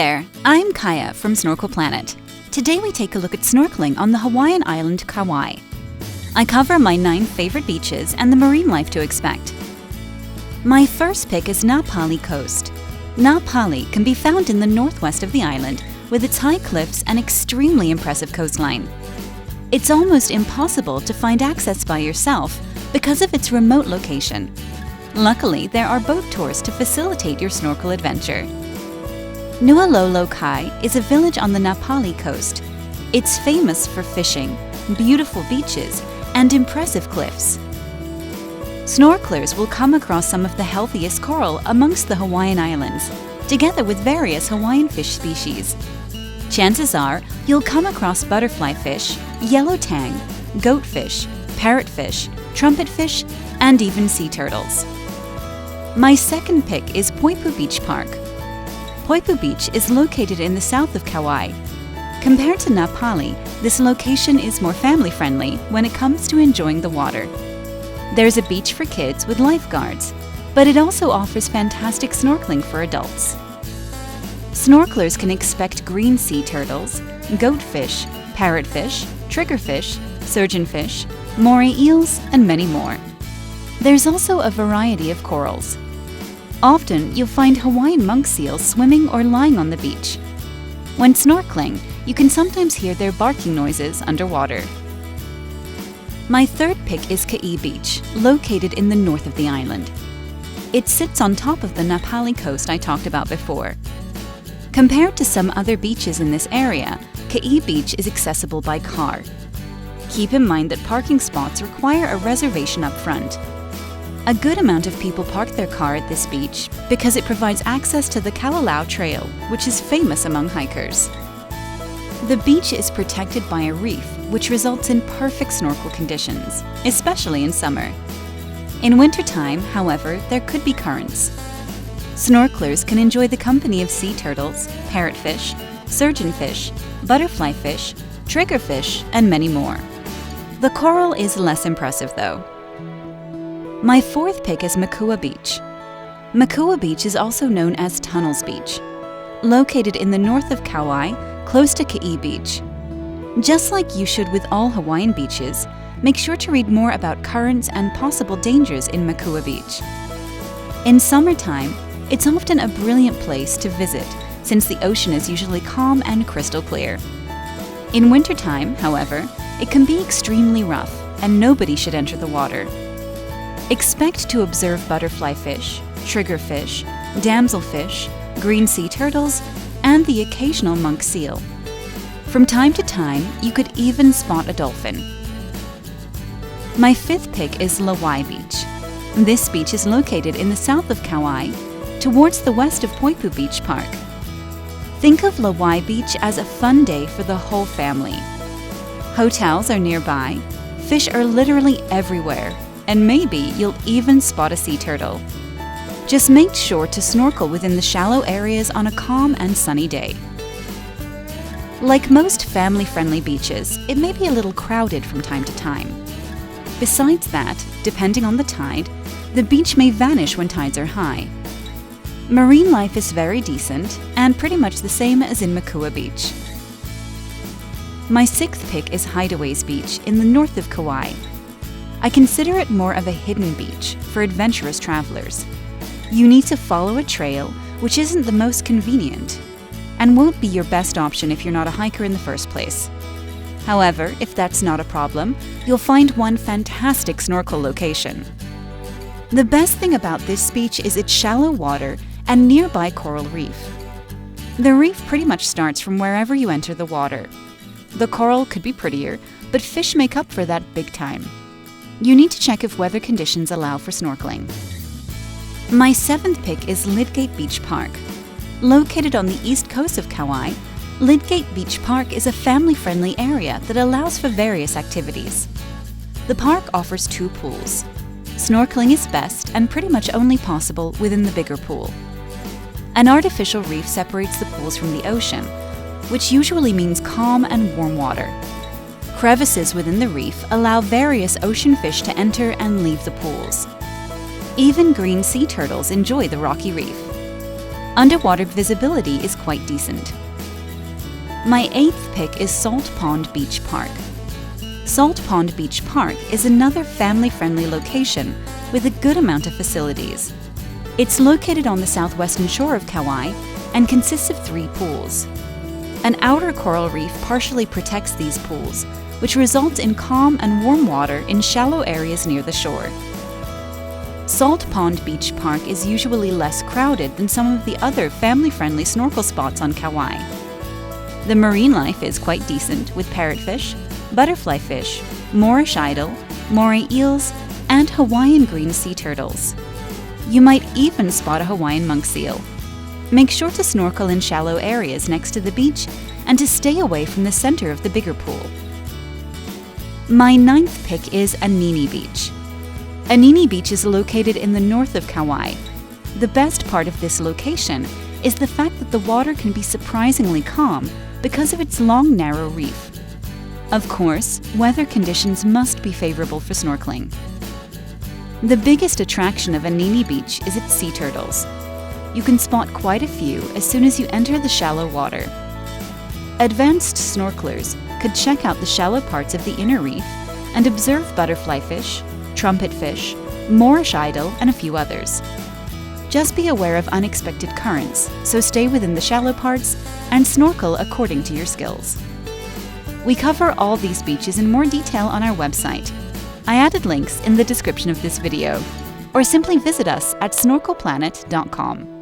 there, I'm Kaya from Snorkel Planet. Today we take a look at snorkeling on the Hawaiian island Kauai. I cover my 9 favorite beaches and the marine life to expect. My first pick is Pali Coast. Pali can be found in the northwest of the island with its high cliffs and extremely impressive coastline. It's almost impossible to find access by yourself because of its remote location. Luckily, there are boat tours to facilitate your snorkel adventure. Nualolo Kai is a village on the Pali Coast. It's famous for fishing, beautiful beaches, and impressive cliffs. Snorkelers will come across some of the healthiest coral amongst the Hawaiian Islands, together with various Hawaiian fish species. Chances are you'll come across butterflyfish, yellow tang, goatfish, parrotfish, trumpetfish, and even sea turtles. My second pick is Poipu Beach Park. Poipu Beach is located in the south of Kauai. Compared to Pali, this location is more family-friendly when it comes to enjoying the water. There's a beach for kids with lifeguards, but it also offers fantastic snorkeling for adults. Snorkelers can expect green sea turtles, goatfish, parrotfish, triggerfish, surgeonfish, moray eels, and many more. There's also a variety of corals. Often, you'll find Hawaiian monk seals swimming or lying on the beach. When snorkeling, you can sometimes hear their barking noises underwater. My third pick is Kihei Beach, located in the north of the island. It sits on top of the Pali Coast I talked about before. Compared to some other beaches in this area, Kihei Beach is accessible by car. Keep in mind that parking spots require a reservation up front. A good amount of people park their car at this beach because it provides access to the Kalalau Trail, which is famous among hikers. The beach is protected by a reef, which results in perfect snorkel conditions, especially in summer. In wintertime, however, there could be currents. Snorkelers can enjoy the company of sea turtles, parrotfish, surgeonfish, butterflyfish, triggerfish, and many more. The coral is less impressive though. My fourth pick is Makoa Beach. Makoa Beach is also known as Tunnels Beach. Located in the north of Kauai, close to Kihei Beach. Just like you should with all Hawaiian beaches, make sure to read more about currents and possible dangers in Makoa Beach. In summertime, it's often a brilliant place to visit since the ocean is usually calm and crystal clear. In wintertime, however, it can be extremely rough and nobody should enter the water. Expect to observe butterflyfish, triggerfish, damselfish, green sea turtles, and the occasional monk seal. From time to time, you could even spot a dolphin. My fifth pick is Lawai Beach. This beach is located in the south of Kauai, towards the west of Poipu Beach Park. Think of Lawai Beach as a fun day for the whole family. Hotels are nearby, fish are literally everywhere, and maybe you'll even spot a sea turtle. Just make sure to snorkel within the shallow areas on a calm and sunny day. Like most family-friendly beaches, it may be a little crowded from time to time. Besides that, depending on the tide, the beach may vanish when tides are high. Marine life is very decent and pretty much the same as in Makoa Beach. My sixth pick is Hideaways Beach in the north of Kauai. I consider it more of a hidden beach for adventurous travelers. You need to follow a trail, which isn't the most convenient, and won't be your best option if you're not a hiker in the first place. However, if that's not a problem, you'll find one fantastic snorkel location. The best thing about this beach is its shallow water and nearby coral reef. The reef pretty much starts from wherever you enter the water. The coral could be prettier, but fish make up for that big time. You need to check if weather conditions allow for snorkeling. My seventh pick is Lydgate Beach Park. Located on the east coast of Kauai, Lydgate Beach Park is a family-friendly area that allows for various activities. The park offers 2 pools. Snorkeling is best and pretty much only possible within the bigger pool. An artificial reef separates the pools from the ocean, which usually means calm and warm water. Crevices within the reef allow various ocean fish to enter and leave the pools. Even green sea turtles enjoy the rocky reef. Underwater visibility is quite decent. My 8th pick is Salt Pond Beach Park. Salt Pond Beach Park is another family-friendly location with a good amount of facilities. It's located on the southwestern shore of Kauai and consists of 3 pools. An outer coral reef partially protects these pools, which results in calm and warm water in shallow areas near the shore. Salt Pond Beach Park is usually less crowded than some of the other family-friendly snorkel spots on Kauai. The marine life is quite decent, with parrotfish, butterflyfish, Moorish idol, moray eels, and Hawaiian green sea turtles. You might even spot a Hawaiian monk seal. Make sure to snorkel in shallow areas next to the beach and to stay away from the center of the bigger pool. My 9th pick is Anini Beach. Anini Beach is located in the north of Kauai. The best part of this location is the fact that the water can be surprisingly calm because of its long, narrow reef. Of course, weather conditions must be favorable for snorkeling. The biggest attraction of Anini Beach is its sea turtles. You can spot quite a few as soon as you enter the shallow water. Advanced snorkelers could check out the shallow parts of the inner reef and observe butterflyfish, trumpetfish, Moorish idol, and a few others. Just be aware of unexpected currents, so stay within the shallow parts and snorkel according to your skills. We cover all these beaches in more detail on our website. I added links in the description of this video, or simply visit us at snorkelplanet.com.